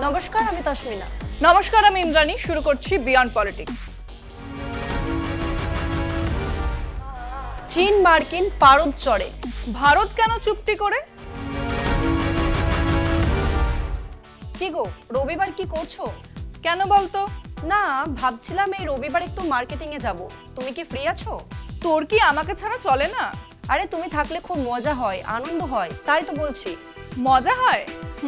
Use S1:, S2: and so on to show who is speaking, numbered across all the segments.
S1: নমস্কার, আমি তাসমিনা।
S2: নমস্কার, আমি ইন্দ্রাণী। শুরু করছি বিয়ন্ড পলিটিক্স।
S1: চীন মার্কিন পারদ চড়ে,
S2: ভারত কেন চুপটি করে?
S1: কি গো, রবিবার কি করছো?
S2: কেন বলতো?
S1: না, ভাবছিলাম এই রবিবার একটু মার্কেটিং এ যাব। তুমি কি ফ্রি আছো?
S2: তোর কি আমাকে ছাড়া চলে না?
S1: আরে তুমি থাকলে খুব মজা হয়, আনন্দ হয়, তাই তো বলছি।
S2: মজা হয়?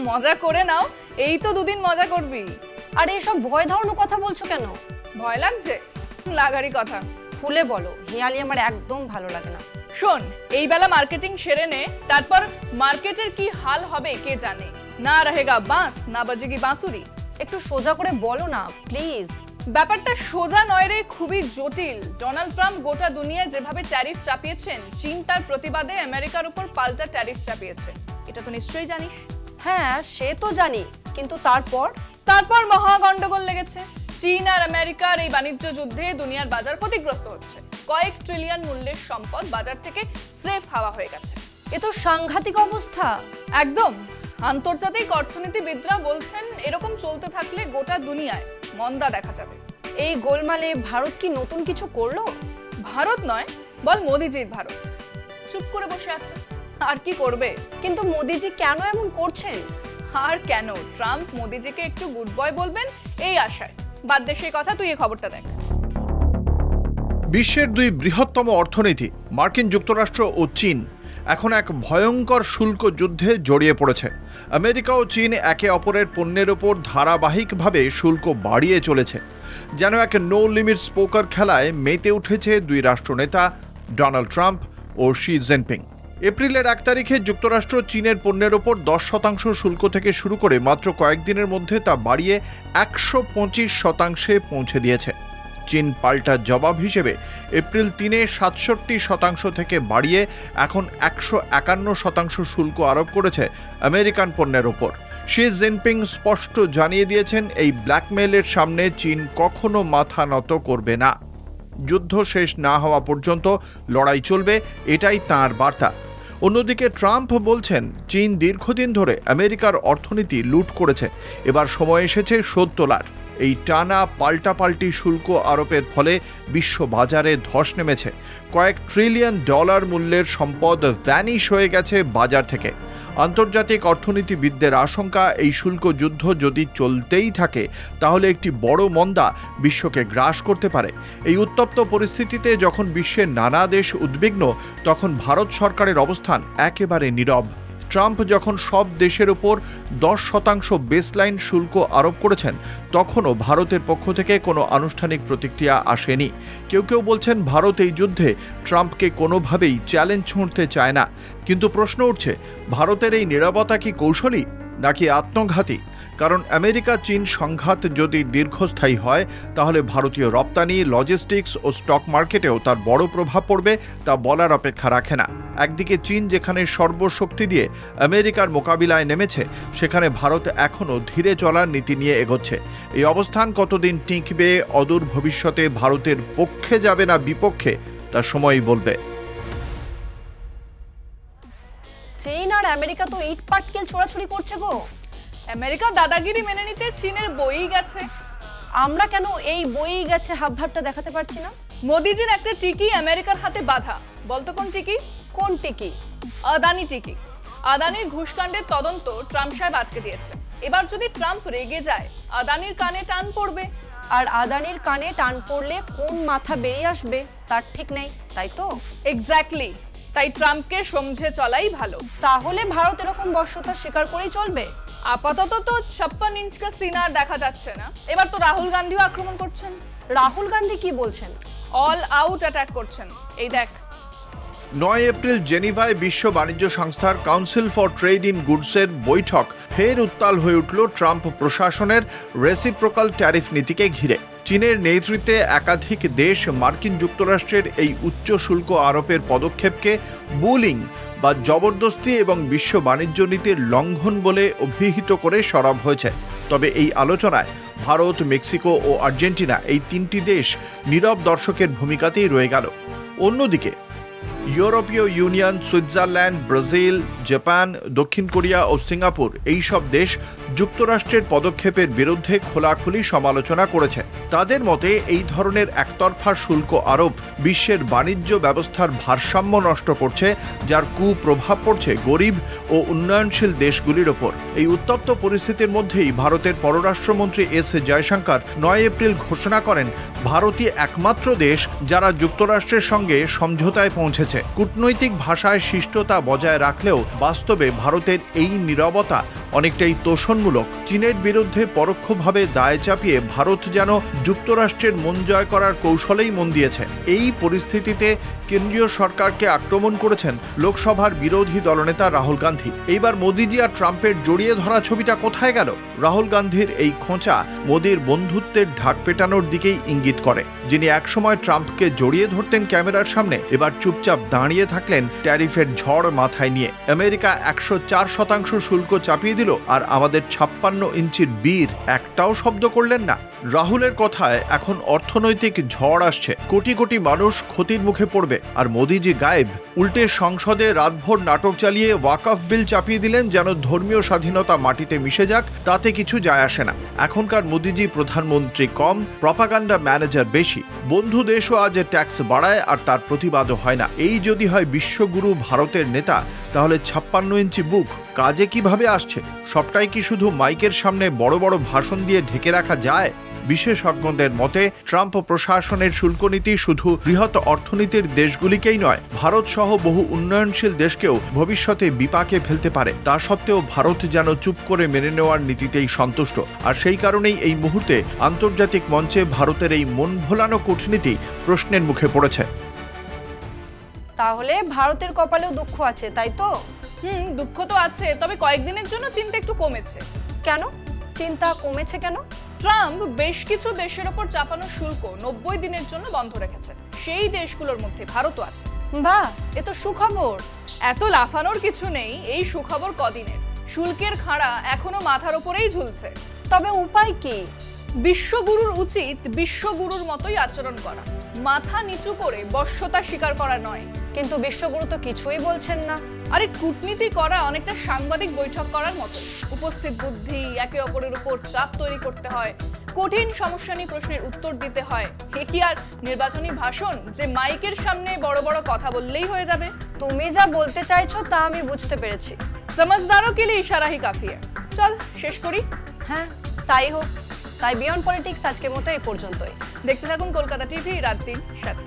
S2: মজা করে নাও, এই তো দুদিন মজা করবি।
S1: আরে এসব ভয় ধরানো কথা বলছো কেন?
S2: ভয় লাগছে? লাগারই কথা।
S1: খুলে বলো, হিয়ালি আমার একদম ভালো লাগে না।
S2: শোন, এই বেলা মার্কেটিং সেরে নে, তারপর মার্কেটের কি হাল হবে কে জানে। না রহেগা বাঁশ, না বাজেগি বাঁশুরি।
S1: একটু সোজা করে বলো না প্লিজ।
S2: ব্যাপারটা সোজা নয় রে, খুবই জটিল। ডোনাল্ড ট্রাম্প গোটা দুনিয়ায় যেভাবে ট্যারিফ চাপিয়েছেন, চীন তার প্রতিবাদে আমেরিকার উপর পাল্টা ট্যারিফ চাপিয়েছে। এটা তো নিশ্চয়ই জানিস।
S1: হ্যাঁ, সে তো জানি, কিন্তু তারপর
S2: মহা গন্ডগোল লেগেছে। চীন আর আমেরিকার এই বাণিজ্য যুদ্ধে দুনিয়ার বাজার ক্ষতিগ্রস্ত হচ্ছে। কয়েক ট্রিলিয়ন মূল্যের সম্পদ বাজার থেকে স্রেফ হাওয়া হয়ে গেছে।
S1: এ তো সাংঘাতিক অবস্থা।
S2: একদম। আন্তর্জাতিক অর্থনীতিবিদরা বলছেন এরকম চলতে থাকলে গোটা দুনিয়ায় মন্দা দেখা যাবে।
S1: এই গোলমালে ভারত কি নতুন কিছু করলো?
S2: ভারত নয়, বল মোদিজির ভারত। চুপ করে বসে আছে, আর কি করবে?
S1: কিন্তু মোদিজি কেন এমন করছেন?
S2: আর কেন, ট্রাম্প মোদিজিকে একটু গুড বয় বলবেন এই আশায়। বাদ দে সেই কথা, তুই এই খবরটা দেখ।
S3: বিশ্বের দুই বৃহত্তম অর্থনীতি মার্কিন যুক্তরাষ্ট্র ও চীন এখন এক ভয়ঙ্কর শুল্ক যুদ্ধে জড়িয়ে পড়েছে। আমেরিকা ও চীন একে অপরের পণ্যের ওপর ধারাবাহিকভাবে শুল্ক বাড়িয়ে চলেছে। যেন এক নো লিমিটস পোকার খেলায় মেতে উঠেছে দুই রাষ্ট্রনেতা ডোনাল্ড ট্রাম্প ও শি জিনপিং। এপ্রিলের 1 তারিখে যুক্তরাষ্ট্র চীনের পণ্যের ওপর 10% শুল্ক থেকে শুরু করে মাত্র কয়েকদিনের মধ্যে তা বাড়িয়ে 125% পৌঁছে দিয়েছে। চীন পাল্টা জবাব হিসেবে এপ্রিল 3-এ 67% থেকে বাড়িয়ে এখন 151% শুল্ক আরোপ করেছে আমেরিকান পণ্যের ওপর। শি জিনপিং স্পষ্ট জানিয়ে দিয়েছেন, এই ব্ল্যাকমেইলের সামনে চীন কখনো মাথা নত করবে না। যুদ্ধ শেষ না হওয়া পর্যন্ত লড়াই চলবে, এটাই তাঁর বার্তা। অন্যদিকে ট্রাম্প বলছেন, চীন দীর্ঘদিন ধরে আমেরিকার অর্থনীতি লুট করেছে, এবার সময় এসেছে শোধ তোলার। এই টানা পাল্টাপাল্টি শুল্ক আরোপের ফলে বিশ্ব বাজারে ধস নেমেছে। কয়েক ট্রিলিয়ন ডলার মূল্যের সম্পদ ভ্যানিশ হয়ে গেছে বাজার থেকে। আন্তর্জাতিক অর্থনীতিবিদদের আশঙ্কা, এই শুল্ক যুদ্ধ যদি চলতেই থাকে তাহলে একটি বড় মন্দা বিশ্বকে গ্রাস করতে পারে। এই উত্তপ্ত পরিস্থিতিতে যখন বিশ্বের নানা দেশ উদ্বিগ্ন, তখন ভারত সরকারের অবস্থান একেবারে নীরব। ট্রাম্প যখন সব দেশের উপর 10% বেসলাইন শুল্ক আরোপ করেছেন, তখনও ভারতের পক্ষ থেকে কোনো আনুষ্ঠানিক প্রতিক্রিয়া আসেনি। কেউ কেউ বলছেন ভারত এই যুদ্ধে ট্রাম্পকে কোনোভাবেই চ্যালেঞ্জ ছুঁড়তে চায় না। কিন্তু প্রশ্ন উঠছে, ভারতের এই নীরবতা কি কৌশলী নাকি আত্মঘাতী? কারণ আমেরিকা চীন সংঘাত যদি দীর্ঘস্থায়ী হয়, তাহলে ভারতীয় রপ্তানি, লজিস্টিক্স ও স্টক মার্কেটেও তার বড় প্রভাব পড়বে, তা বলার অপেক্ষা রাখে না। একদিকে চীন যেখানে সর্বশক্তি দিয়ে আমেরিকার মোকাবিলায় নেমেছে, সেখানে ভারত এখনও ধীরে চলার নীতি নিয়ে এগোচ্ছে। এই অবস্থান কতদিন টিকবে, অদূর ভবিষ্যতে ভারতের পক্ষে যাবে না বিপক্ষে, তা সময়ই বলবে।
S1: চীন আর আমেরিকা তো ইট পাটকেল ছোড়াছুড়ি করছে গো।
S2: আমেরিকা দাদাগিরি মেনে নিতে চীনের বই গেছে।
S1: আমরা কেন এই বই গেছে হাবভাবটা দেখাতে পারছি না?
S2: মোদিজির একটা টিকি আমেরিকার হাতে বাধা। বলতো কোন টিকি?
S1: কোন টিকি?
S2: আদানি টিকি। আদানির ঘুষকাণ্ডের তদন্ত ট্রাম্প সাহেব আজকে দিয়েছে। এবার যদি ট্রাম্প রেগে যায়, আদানির কানে টান পড়বে।
S1: আর আদানির কানে টান পড়লে কোন মাথা বেরিয়ে আসবে তার ঠিক নেই, তাই তো?
S2: এক্স্যাক্টলি। তাই ট্রাম্পকে সমঝে চলাই ভালো।
S1: তাহলে ভারত এরকম বর্ষতা স্বীকার করেই চলবে?
S2: আপাতত তো 56 ইঞ্চ কা সিনার দেখা যাচ্ছে না। এবার তো রাহুল গান্ধীও আক্রমণ করছেন।
S1: রাহুল গান্ধী কি বলছেন?
S2: অল আউট অ্যাটাক করছেন। এই দেখ।
S3: 9 এপ্রিল জেনিভায় বিশ্ব বাণিজ্য সংস্থার কাউন্সিল ফর ট্রেড ইন গুডসের বৈঠক ফের উত্তাল হয়ে উঠল ট্রাম্প প্রশাসনের রেসিপ্রোকাল ট্যারিফ নীতিকে ঘিরে। চীনের নেতৃত্বে একাধিক দেশ মার্কিন যুক্তরাষ্ট্রের এই উচ্চ শুল্ক আরোপের পদক্ষেপকে বুলিং বা জবরদস্তি এবং বিশ্ব বাণিজ্য নীতির লঙ্ঘন বলে অভিহিত করে সরব হয়েছে। তবে এই আলোচনায় ভারত, মেক্সিকো ও আর্জেন্টিনা, এই তিনটি দেশ নীরব দর্শকের ভূমিকাতেই রয়ে গেল। অন্যদিকে ইউরোপীয় ইউনিয়ন, সুইজারল্যান্ড, ব্রাজিল, জাপান, দক্ষিণ কোরিয়া ও সিঙ্গাপুর এই সব দেশ যুক্তরাষ্ট্রের পদক্ষেপের বিরুদ্ধে খোলাখুলি সমালোচনা করেছে। তাদের মতে এই ধরনের একতরফা শুল্ক আরোপ বিশ্বের বাণিজ্য ব্যবস্থার ভারসাম্য নষ্ট করছে, যার কুপ্রভাব পড়ছে গরিব ও উন্নয়নশীল দেশগুলির ওপর। এই উত্তপ্ত পরিস্থিতির মধ্যেই ভারতের পররাষ্ট্রমন্ত্রী এস জয়শঙ্কর 9 এপ্রিল ঘোষণা করেন, ভারতই একমাত্র দেশ যারা যুক্তরাষ্ট্রের সঙ্গে সমঝোতায় পৌঁছেছে। কূটনৈতিক ভাষায় শিষ্টতা বজায় রাখলেও বাস্তবে ভারতের এই নীরবতা অনেকটাই তোষণমূলক। চীনের বিরুদ্ধে পরোক্ষভাবে দায় চাপিয়ে ভারত যেন যুক্তরাষ্ট্রের মন জয় করার কৌশলেই মন দিয়েছে। এই পরিস্থিতিতে কেন্দ্রীয় সরকারকে আক্রমণ করেছেন লোকসভার বিরোধী দলনেতা রাহুল গান্ধী। এইবার মোদিজি আর ট্রাম্পের জড়িয়ে ধরা ছবিটা কোথায় গেল? রাহুল গান্ধীর এই খোঁচা মোদির বন্ধুত্বের ঢাক পেটানোর দিকেই ইঙ্গিত করে। যিনি একসময় ট্রাম্পকে জড়িয়ে ধরতেন ক্যামেরার সামনে, এবার চুপচাপ দাঁড়িয়ে থাকলেন ট্যারিফের ঝড় মাথায় নিয়ে। আমেরিকা 104% শুল্ক চাপিয়ে দিল, আর আমাদের 56 ইঞ্চির বীর একটাও শব্দ করলেন না। রাহুলের কথায় এখন অর্থনৈতিক ঝড় আসছে, কোটি কোটি মানুষ ক্ষতির মুখে পড়বে, আর মোদিজি গায়েব। উল্টে সংসদে রাতভর নাটক চালিয়ে ওয়াকফ বিল চাপিয়ে দিলেন যেন ধর্মীয় স্বাধীনতা মাটিতে মিশে যাক, তাতে কিছু যায় আসে না। এখনকার মোদিজি প্রধানমন্ত্রী কম, প্রপাগান্ডা ম্যানেজার বেশি। বন্ধু দেশও আজ ট্যাক্স বাড়ায় আর তার প্রতিবাদও হয় না। এই যদি হয় বিশ্বগুরু ভারতের নেতা, তাহলে 56 ইঞ্চি বুক কাজে কিভাবে আসছে? সবটাই কি শুধু মাইকের সামনে বড় বড় ভাষণ দিয়ে ঢেকে রাখা যায়? বিশেষজ্ঞদের মতে ট্রাম্প প্রশাসনের শুল্ক নীতি শুধু বৃহৎ অর্থনীতির দেশগুলিকেই নয়, ভারত সহ বহু উন্নয়নশীল দেশকেও ভবিষ্যতে বিপাকে ফেলতে পারে। তা সত্ত্বেও ভারত যেন চুপ করে মেনে নেওয়ার নীতিতেই সন্তুষ্ট। আর সেই কারণেই এই মুহূর্তে আন্তর্জাতিক মঞ্চে ভারতের এই মন ভোলানো কূটনীতি প্রশ্নের মুখে পড়েছে।
S1: তাহলে ভারতের কপালেও দুঃখ আছে, তাই তো?
S2: দুঃখ তো আছে, তবে কয়েকদিনের জন্য চিন্তা একটু কমেছে।
S1: কেন চিন্তা কমেছে কেন?
S2: ট্রাম্প বেশ কিছু দেশের ওপর চাপানো শুল্ক 90 দিনের জন্য বন্ধ রেখেছে। সেই দেশগুলোর মধ্যে ভারতও আছে।
S1: বাহ, এ তো সুখবর।
S2: এত লাফানোর কিছু নেই, এই সুখবর কদিনের। শুল্কের খাড়া এখনো মাথার উপরেই ঝুলছে।
S1: তবে উপায় কি?
S2: বিশ্বগুরুর উচিত বিশ্বগুরুর মতোই আচরণ করা, মাথা নিচু করে বশ্যতা স্বীকার করা নয়।
S1: কিন্তু বিশ্বগুরু তো কিছুই বলছেন না।
S2: আরে কূটনীতি করা অনেকটা সাংবাদিক বৈঠক করার মতো। উপস্থিত বুদ্ধি, একে অপরের উপর চাপ তৈরি করতে হয়, কঠিন সমস্যা নিয়ে প্রশ্নের উত্তর দিতে হয়। এ কি আর নির্বাচনী ভাষণ যে মাইকের সামনে বড় বড় কথা বললেই হয়ে যাবে?
S1: তুমি যা বলতে চাইছো তা আমি বুঝতে পেরেছি।
S2: समझदारों के लिए इशारा ही काफी है। চল শেষ করি।
S1: হ্যাঁ, তাই হোক। তাই বিয়ন্ড পলিটিক্স আজকের মতো এই পর্যন্তই।
S2: দেখতে থাকুন কলকাতা টিভি, রাত 3, 7।